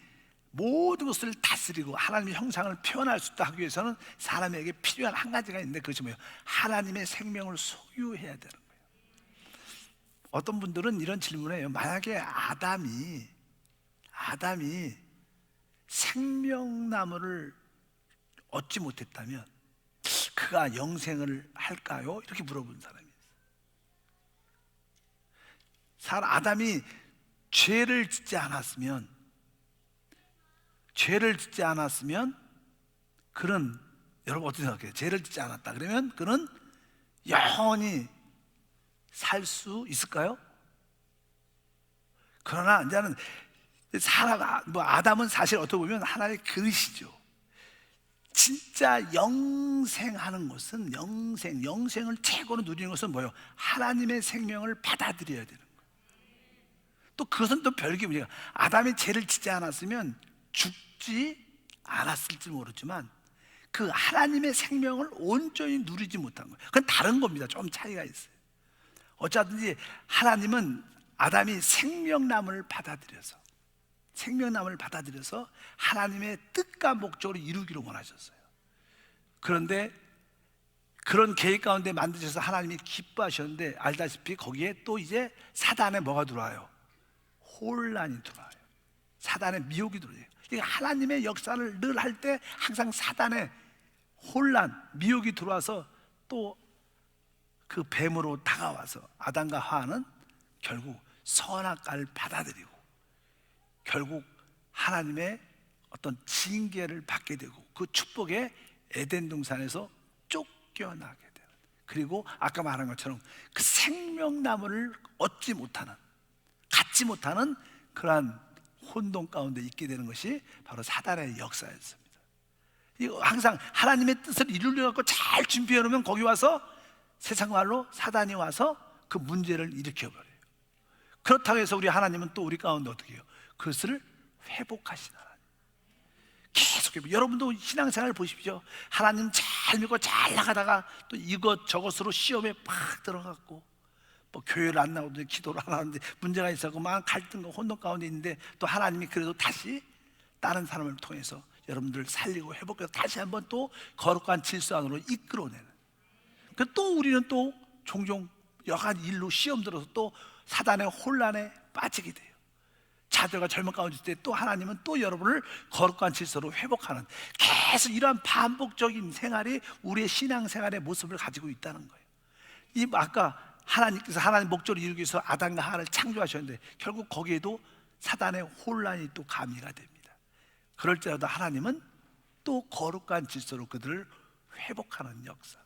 모든 것을 다스리고 하나님의 형상을 표현할 수 있다 하기 위해서는 사람에게 필요한 한 가지가 있는데 그것이 뭐예요? 하나님의 생명을 소유해야 되는 거예요. 어떤 분들은 이런 질문을 해요. 만약에 아담이 생명나무를 얻지 못했다면 그가 영생을 할까요? 이렇게 물어본 사람이 있어요. 아담이 죄를 짓지 않았으면 그는, 여러분 어떻게 생각해요? 죄를 짓지 않았다 그러면 그는 영원히 살 수 있을까요? 그러나 이제는 아담은 사실 어떻게 보면 하나의 그릇이죠. 진짜 영생하는 것은 영생을 최고로 누리는 것은 뭐예요? 하나님의 생명을 받아들여야 되는 거예요. 또 그것은 또 별개 문제가, 아담이 죄를 짓지 않았으면 죽지 않았을지 모르지만 그 하나님의 생명을 온전히 누리지 못한 거예요. 그건 다른 겁니다. 좀 차이가 있어요. 어쩌든지 하나님은 아담이 생명나무를 받아들여서 하나님의 뜻과 목적을 이루기를 원하셨어요. 그런데 그런 계획 가운데 만드셔서 하나님이 기뻐하셨는데 알다시피 거기에 또 이제 사단의 뭐가 들어와요? 혼란이 들어와요. 사단의 미혹이 들어와요. 그러니까 하나님의 역사를 늘 할 때 항상 사단의 혼란, 미혹이 들어와서 또 그 뱀으로 다가와서 아담과 하와는 결국 선악과를 받아들이고 결국 하나님의 어떤 징계를 받게 되고 그 축복의 에덴 동산에서 쫓겨나게 되는, 그리고 아까 말한 것처럼 그 생명나무를 갖지 못하는 그러한 혼돈 가운데 있게 되는 것이 바로 사단의 역사였습니다. 이거 항상 하나님의 뜻을 이루려고 잘 준비해 놓으면 거기 와서 세상 말로 사단이 와서 그 문제를 일으켜버려요. 그렇다고 해서 우리 하나님은 또 우리 가운데 어떻게 해요? 그것을 회복하시는 하나님. 계속 여러분도 신앙생활 보십시오. 하나님 잘 믿고 잘 나가다가 또 이것저것으로 시험에 팍 들어갔고, 뭐 교회를 안 나오는데 기도를 안 하는데 문제가 있었고 막 갈등과 혼돈 가운데 있는데, 또 하나님이 그래도 다시 다른 사람을 통해서 여러분들 살리고 회복해서 다시 한번 또 거룩한 질서 안으로 이끌어내는. 또 우리는 또 종종 여러 가지 일로 시험 들어서 또 사단의 혼란에 빠지게 돼요. 자들과 젊은 가운데 있을 때 또 하나님은 또 여러분을 거룩한 질서로 회복하는, 계속 이러한 반복적인 생활이 우리의 신앙생활의 모습을 가지고 있다는 거예요. 이 아까 하나님께서 하나님 목적을 이루기 위해서 아담과 하와를 창조하셨는데 결국 거기에도 사단의 혼란이 또 가미가 됩니다. 그럴 때라도 하나님은 또 거룩한 질서로 그들을 회복하는 역사.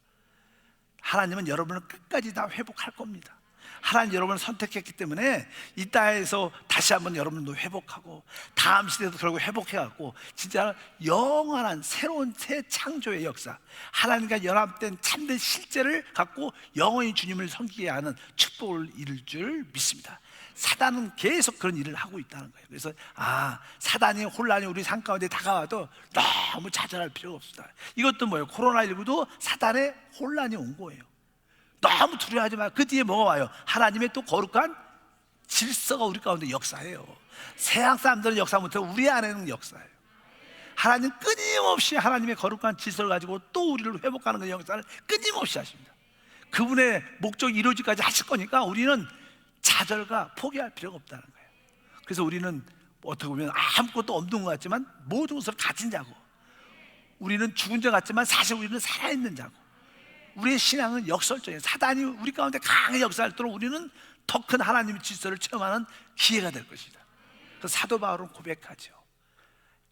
하나님은 여러분을 끝까지 다 회복할 겁니다. 하나님 여러분을 선택했기 때문에 이 땅에서 다시 한번 여러분도 회복하고 다음 시대도 결국 회복해갖고 진짜 영원한 새로운 새 창조의 역사, 하나님과 연합된 참된 실제를 갖고 영원히 주님을 섬기게 하는 축복을 이룰 줄 믿습니다. 사단은 계속 그런 일을 하고 있다는 거예요. 그래서 사단이 혼란이 우리 삶 가운데 다가와도 너무 좌절할 필요가 없습니다. 이것도 뭐예요? 코로나19도 사단의 혼란이 온 거예요. 너무 두려워하지 마. 그 뒤에 뭐가 와요? 하나님의 또 거룩한 질서가 우리 가운데 역사해요. 세상 사람들은 역사 못해요. 우리 안에는 역사예요. 하나님 끊임없이 하나님의 거룩한 질서를 가지고 또 우리를 회복하는 그 역사를 끊임없이 하십니다. 그분의 목적이 이루어지기까지 하실 거니까 우리는 좌절과 포기할 필요가 없다는 거예요. 그래서 우리는 어떻게 보면 아무것도 없는 것 같지만 모든 것을 가진 자고, 우리는 죽은 자 같지만 사실 우리는 살아있는 자고, 우리의 신앙은 역설적이에요. 사단이 우리 가운데 강하게 역사할수록 우리는 더 큰 하나님의 질서를 체험하는 기회가 될 것이다. 그래서 사도 바울은 고백하죠.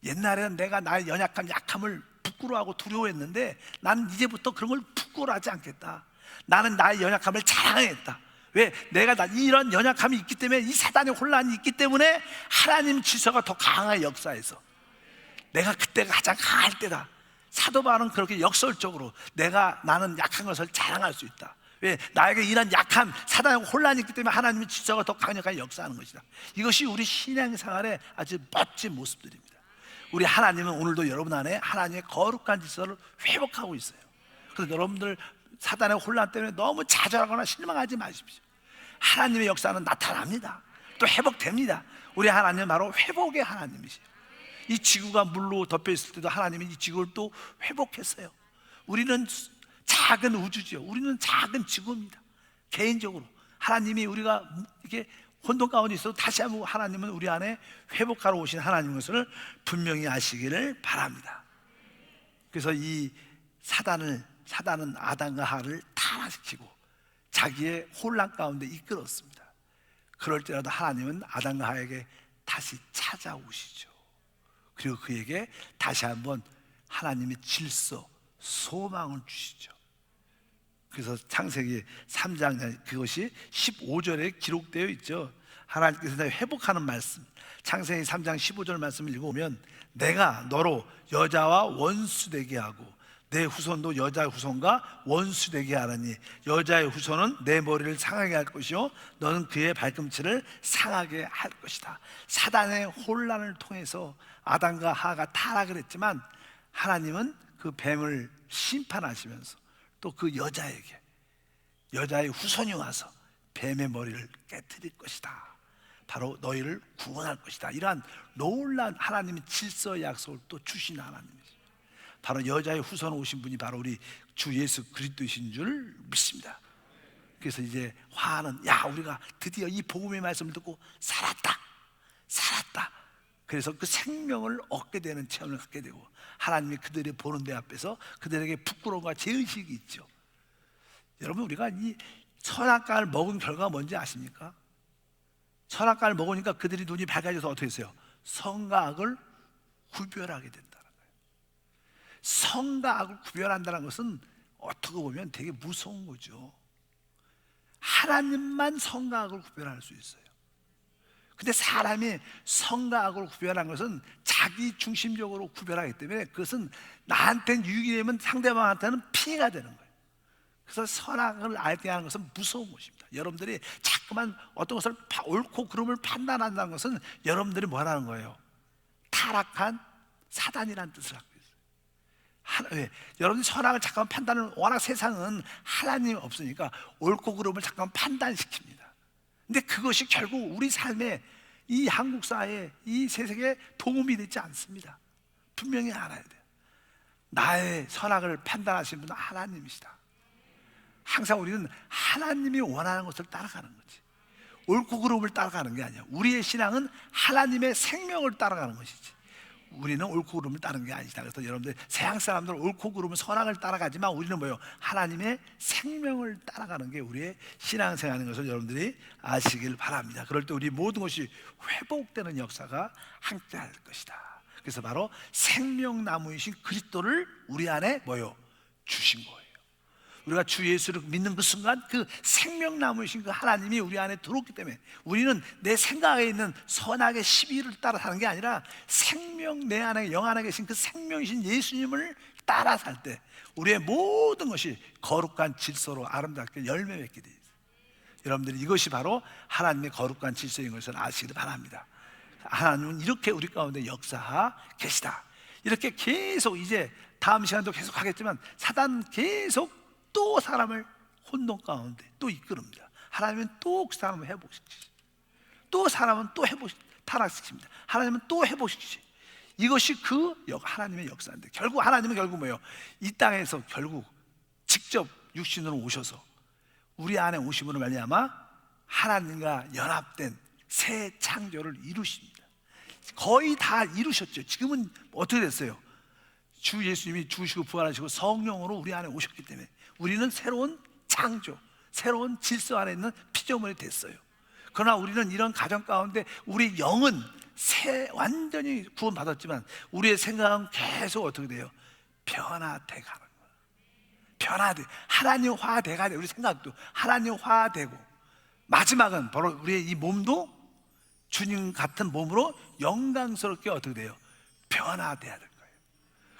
옛날에는 내가 나의 약함을 부끄러워하고 두려워했는데 나는 이제부터 그런 걸 부끄러워하지 않겠다. 나는 나의 연약함을 자랑하겠다. 왜? 내가 이런 연약함이 있기 때문에, 이 사단의 혼란이 있기 때문에 하나님 질서가 더 강하게 역사해서 내가 그때가 가장 강할 때다. 사도 바울은 그렇게 역설적으로 나는 약한 것을 자랑할 수 있다. 왜? 나에게 이런 약한 사단의 혼란이 있기 때문에 하나님의 질서가 더 강력하게 역사하는 것이다. 이것이 우리 신앙생활의 아주 멋진 모습들입니다. 우리 하나님은 오늘도 여러분 안에 하나님의 거룩한 질서를 회복하고 있어요. 그래서 여러분들 사단의 혼란 때문에 너무 좌절하거나 실망하지 마십시오. 하나님의 역사는 나타납니다. 또 회복됩니다. 우리 하나님은 바로 회복의 하나님이세요. 이 지구가 물로 덮여 있을 때도 하나님이 이 지구를 또 회복했어요. 우리는 작은 우주죠. 우리는 작은 지구입니다. 개인적으로 하나님이 우리가 이렇게 혼돈 가운데 있어도 다시 한번 하나님은 우리 안에 회복하러 오신 하나님인 것을 분명히 아시기를 바랍니다. 그래서 이 사단은 아담과 하와를 타락시키고 자기의 혼란 가운데 이끌었습니다. 그럴 때라도 하나님은 아담과 하와에게 다시 찾아오시죠. 그리고 그에게 다시 한번 하나님의 질서, 소망을 주시죠. 그래서 창세기 3장 그것이 15절에 기록되어 있죠. 하나님께서 회복하는 말씀, 창세기 3장 15절 말씀을 읽어보면 내가 너로 여자와 원수되게 하고 내 후손도 여자의 후손과 원수되게 하라니 여자의 후손은 내 머리를 상하게 할 것이요 너는 그의 발꿈치를 상하게 할 것이다. 사단의 혼란을 통해서 아담과 하와가 타락을 했지만 하나님은 그 뱀을 심판하시면서 또 그 여자의 후손이 와서 뱀의 머리를 깨뜨릴 것이다. 바로 너희를 구원할 것이다. 이러한 놀라운 하나님의 질서의 약속을 또 주신 하나님이죠. 바로 여자의 후손 오신 분이 바로 우리 주 예수 그리스도이신 줄 믿습니다. 그래서 이제 화하는 우리가 드디어 이 복음의 말씀을 듣고 살았다. 그래서 그 생명을 얻게 되는 체험을 갖게 되고 하나님이 그들의 보는 데 앞에서 그들에게 부끄러움과 죄의식이 있죠. 여러분, 우리가 이 선악과를 먹은 결과가 뭔지 아십니까? 선악과를 먹으니까 그들이 눈이 밝아져서 어떻게 했어요? 선과 악을 구별하게 된다는 거예요. 선과 악을 구별한다는 것은 어떻게 보면 되게 무서운 거죠. 하나님만 선과 악을 구별할 수 있어요. 근데 사람이 선과 악을 구별한 것은 자기 중심적으로 구별하기 때문에 그것은 나한테는 유익이 되면 상대방한테는 피해가 되는 거예요. 그래서 선악을 알게 하는 것은 무서운 것입니다. 여러분들이 자꾸만 어떤 것을 옳고 그름을 판단한다는 것은 여러분들이 뭐라는 거예요? 타락한 사단이라는 뜻을 갖고 있어요. 왜? 여러분이 선악을 잠깐 판단을, 워낙 세상은 하나님이 없으니까 옳고 그름을 잠깐 판단시킵니다. 근데 그것이 결국 우리 삶에, 이 한국 사회에, 이 세상에 도움이 되지 않습니다. 분명히 알아야 돼요. 나의 선악을 판단하시는 분은 하나님이시다. 항상 우리는 하나님이 원하는 것을 따라가는 거지, 옳고 그름을 따라가는 게 아니야. 우리의 신앙은 하나님의 생명을 따라가는 것이지, 우리는 옳고 그름을 따르는 게 아니다. 그래서 여러분들, 세상 사람들은 옳고 그름을, 선악을 따라가지만 우리는 뭐예요? 하나님의 생명을 따라가는 게 우리의 신앙생활인 것을 여러분들이 아시길 바랍니다. 그럴 때 우리 모든 것이 회복되는 역사가 함께할 것이다. 그래서 바로 생명나무이신 그리스도를 우리 안에 뭐예요? 주신 거예요. 우리가 주 예수를 믿는 그 순간 그 생명나무이신 그 하나님이 우리 안에 들어왔기 때문에 우리는 내 생각에 있는 선악의 시비를 따라 사는 게 아니라 생명, 내 안에 영 안에 계신 그 생명이신 예수님을 따라 살 때 우리의 모든 것이 거룩한 질서로 아름답게 열매 맺게 돼 있어요. 여러분들이 이것이 바로 하나님의 거룩한 질서인 것을 아시길 바랍니다. 하나님은 이렇게 우리 가운데 역사하 계시다. 이렇게 계속, 이제 다음 시간도 계속 하겠지만 사단 계속 또 사람을 혼돈 가운데 또 이끌습니다. 하나님은 또 그 사람을 회복시키시, 또 사람은 또 타락시킵니다. 하나님은 또 회복시키시. 이것이 그 하나님의 역사인데, 결국 하나님은 뭐예요? 이 땅에서 결국 직접 육신으로 오셔서 우리 안에 오심으로 말미암아 하나님과 연합된 새 창조를 이루십니다. 거의 다 이루셨죠. 지금은 어떻게 됐어요? 주 예수님이 죽으시고 부활하시고 성령으로 우리 안에 오셨기 때문에 우리는 새로운 창조, 새로운 질서 안에 있는 피조물이 됐어요. 그러나 우리는 이런 가정 가운데 우리 영은 완전히 구원받았지만 우리의 생각은 계속 어떻게 돼요? 변화돼 가는 거예요. 하나님화돼 가야 돼요. 우리 생각도 하나님화되고, 마지막은 바로 우리의 이 몸도 주님 같은 몸으로 영광스럽게 어떻게 돼요? 변화돼야 돼요.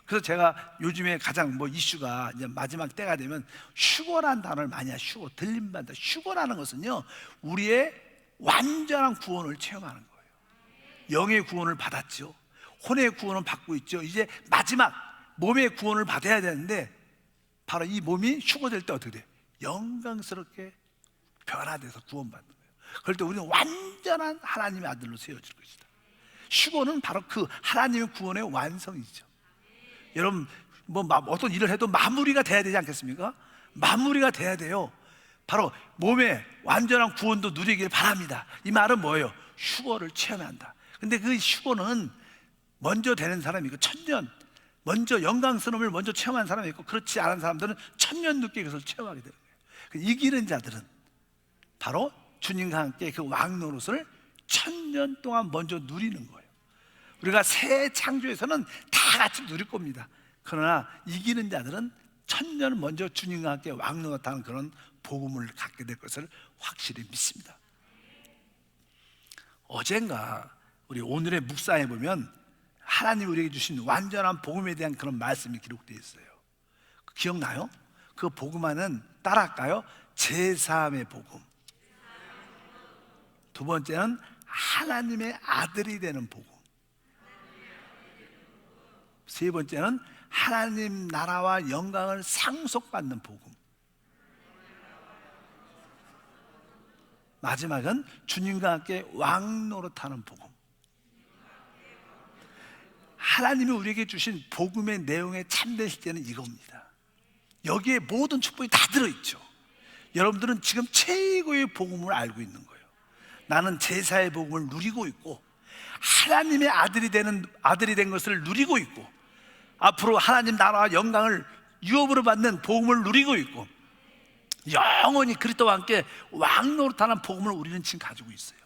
그래서 제가 요즘에 가장 이슈가, 이제 마지막 때가 되면 휴거라는 단어를 많이 휴거, 들림받다. 휴거라는 것은요, 우리의 완전한 구원을 체험하는 거예요. 영의 구원을 받았죠. 혼의 구원을 받고 있죠. 이제 마지막 몸의 구원을 받아야 되는데, 바로 이 몸이 휴거될 때 어떻게 돼요? 영광스럽게 변화돼서 구원받는 거예요. 그럴 때 우리는 완전한 하나님의 아들로 세워질 것이다. 휴거는 바로 그 하나님의 구원의 완성이죠. 여러분, 어떤 일을 해도 마무리가 돼야 되지 않겠습니까? 마무리가 돼야 돼요. 바로 몸의 완전한 구원도 누리길 바랍니다. 이 말은 뭐예요? 휴거를 체험한다. 근데 그 휴거는 먼저 되는 사람이 있고, 먼저 영광스러움을 먼저 체험한 사람이 있고, 그렇지 않은 사람들은 천년 늦게 그것을 체험하게 되는 거예요. 이기는 자들은 바로 주님과 함께 그 왕노릇을 천년 동안 먼저 누리는 거예요. 우리가 새 창조에서는 다 같이 누릴 겁니다. 그러나 이기는 자들은 천년을 먼저 주님과 함께 왕노릇하는 그런 복음을 갖게 될 것을 확실히 믿습니다. 어젠가 우리 오늘의 묵상에 보면 하나님이 우리에게 주신 완전한 복음에 대한 그런 말씀이 기록되어 있어요. 기억나요? 그 복음 안은 따라할까요? 제3의 복음. 두 번째는 하나님의 아들이 되는 복음. 세 번째는 하나님 나라와 영광을 상속받는 복음. 마지막은 주님과 함께 왕노릇하는 복음. 하나님이 우리에게 주신 복음의 내용의 참된 실제는 이겁니다. 여기에 모든 축복이 다 들어있죠. 여러분들은 지금 최고의 복음을 알고 있는 거예요. 나는 제사의 복음을 누리고 있고, 하나님의 아들이 된 것을 누리고 있고, 앞으로 하나님 나라와 영광을 유업으로 받는 복음을 누리고 있고, 영원히 그리스도와 함께 왕노릇하는 복음을 우리는 지금 가지고 있어요.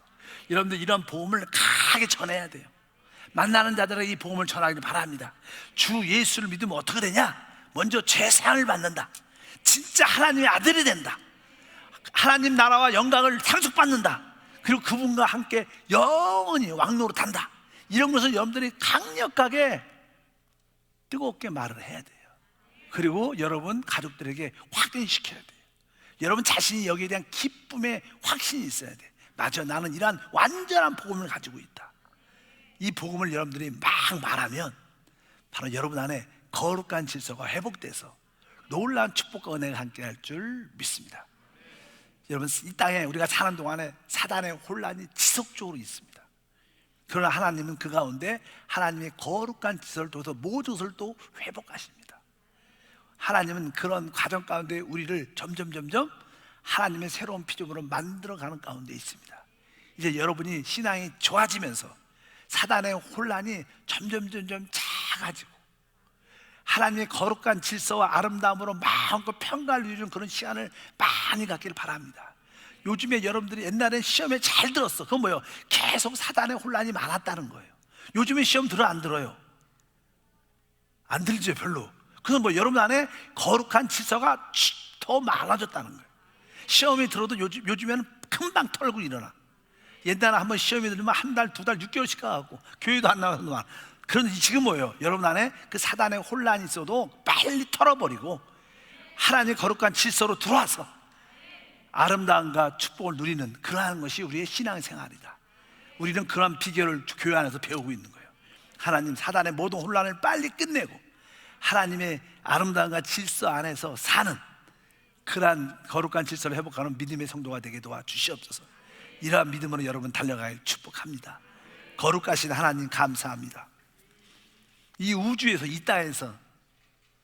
여러분들 이런 복음을 강하게 전해야 돼요. 만나는 자들에게 이 복음을 전하기를 바랍니다. 주 예수를 믿으면 어떻게 되냐? 먼저 죄사함을 받는다. 진짜 하나님의 아들이 된다. 하나님 나라와 영광을 상속받는다. 그리고 그분과 함께 영원히 왕노릇한다. 이런 것을 여러분들이 강력하게 뜨겁게 말을 해야 돼요. 그리고 여러분 가족들에게 확인시켜야 돼요. 여러분 자신이 여기에 대한 기쁨의 확신이 있어야 돼. 맞아, 나는 이러한 완전한 복음을 가지고 있다. 이 복음을 여러분들이 막 말하면 바로 여러분 안에 거룩한 질서가 회복돼서 놀라운 축복과 은혜가 함께할 줄 믿습니다. 여러분, 이 땅에 우리가 사는 동안에 사단의 혼란이 지속적으로 있습니다. 그러나 하나님은 그 가운데 하나님의 거룩한 질서를 통해서 모든 것을 또 회복하십니다. 하나님은 그런 과정 가운데 우리를 점점 하나님의 새로운 피조물로 만들어가는 가운데 있습니다. 이제 여러분이 신앙이 좋아지면서 사단의 혼란이 점점 작아지고 하나님의 거룩한 질서와 아름다움으로 마음껏 평가를 누리는 그런 시간을 많이 갖기를 바랍니다. 요즘에 여러분들이 옛날엔 시험에 잘 들었어. 그건 뭐예요? 계속 사단의 혼란이 많았다는 거예요. 요즘에 시험 들어 안 들어요? 안 들죠, 별로. 그건 뭐 여러분 안에 거룩한 질서가 더 많아졌다는 거예요. 시험이 들어도 요즘에는 금방 털고 일어나. 옛날에 한번 시험이 들면 한 달, 두 달, 6개월씩 가고 교회도 안 나가는 동안. 그런데 지금 뭐예요? 여러분 안에 그 사단의 혼란이 있어도 빨리 털어버리고 하나님의 거룩한 질서로 들어와서 아름다움과 축복을 누리는 그러한 것이 우리의 신앙생활이다. 우리는 그런 비결을 교회 안에서 배우고 있는 거예요. 하나님, 사단의 모든 혼란을 빨리 끝내고 하나님의 아름다움과 질서 안에서 사는 그러한 거룩한 질서를 회복하는 믿음의 성도가 되게 도와주시옵소서. 이러한 믿음으로 여러분 달려가길 축복합니다. 거룩하신 하나님 감사합니다. 이 우주에서, 이 땅에서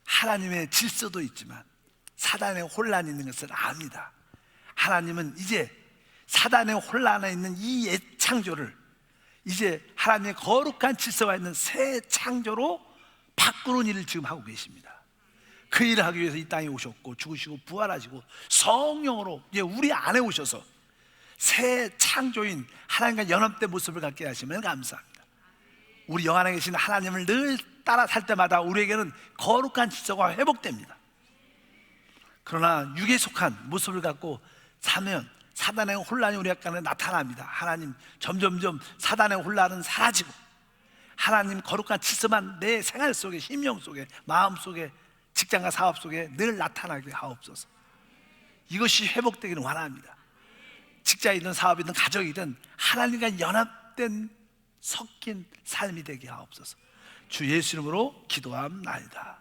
하나님의 질서도 있지만 사단의 혼란이 있는 것을 압니다. 하나님은 이제 사단의 혼란에 있는 이 옛 창조를 이제 하나님의 거룩한 질서가 있는 새 창조로 바꾸는 일을 지금 하고 계십니다. 그 일을 하기 위해서 이 땅에 오셨고 죽으시고 부활하시고 성령으로 이제 우리 안에 오셔서 새 창조인 하나님과 연합된 모습을 갖게 하시면 감사합니다. 우리 영 안에 계신 하나님을 늘 따라 살 때마다 우리에게는 거룩한 질서가 회복됩니다. 그러나 육에 속한 모습을 갖고 사면 사단의 혼란이 우리 안에 나타납니다. 하나님, 점점점 사단의 혼란은 사라지고 하나님 거룩한 질서만 내 생활 속에, 심령 속에, 마음 속에, 직장과 사업 속에 늘 나타나게 하옵소서. 이것이 회복되기를 원합니다. 직장이든 사업이든 가정이든 하나님과 연합된 섞인 삶이 되게 하옵소서. 주 예수 이름으로 기도함나이다.